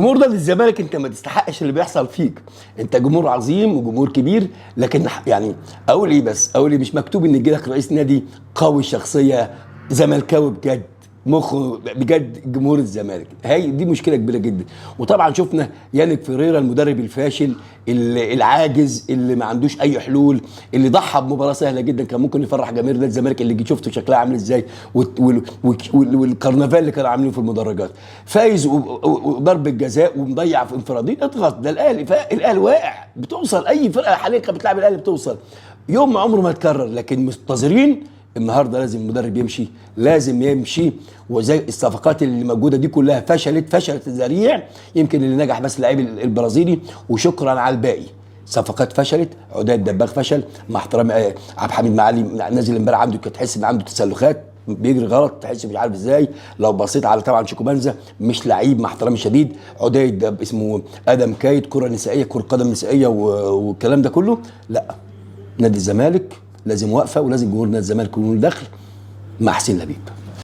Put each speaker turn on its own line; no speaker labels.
جمهور نادي الزمالك انت ما تستحقش اللي بيحصل فيك. انت جمهور عظيم وجمهور كبير، لكن يعني اقول ايه، بس اقول ايه، مش مكتوب ان يجي لك رئيس نادي قوي الشخصيه زملكاوي بجد مخه بجد جمهور الزمالك. هي دي مشكله كبيره جدا. وطبعا شفنا يانيك فيريرا المدرب الفاشل العاجز اللي ما عندوش اي حلول، اللي ضحى بمباراه سهله جدا كان ممكن يفرح جماهير نادي الزمالك اللي شفته شكلها عامل ازاي، والكرنفال اللي كانوا عاملينه في المدرجات، فايز وضربه جزاء ومضيع في انفرادين. اضغط ده الاهلي، الاهلي واقع. بتوصل اي فرقه حاليا كانت بتلعب الاهلي بتوصل يوم ما عمره ما يتكرر، لكن منتظرين النهارده لازم المدرب يمشي، لازم يمشي. وزي الصفقات اللي موجوده دي كلها فشلت ذريع. يمكن اللي نجح بس اللاعب البرازيلي، وشكرا على الباقي. صفقات فشلت، عداد دباغ فشل مع احترامي، عبد الحميد معالي نازل امبارح عنده، كنت تحس ان عنده تسلخات بيجري غلط، تحس مش عارف ازاي. لو بصيت على طبعا شيكوبانزا مش لعيب مع احترامي الشديد. عداد اسمه ادم كايد، كره نسائيه، كره قدم نسائيه والكلام ده كله. لا، نادي الزمالك لازم واقفه، ولازم جمهور نادي الزمالك يكون له دخل مع حسين لبيب.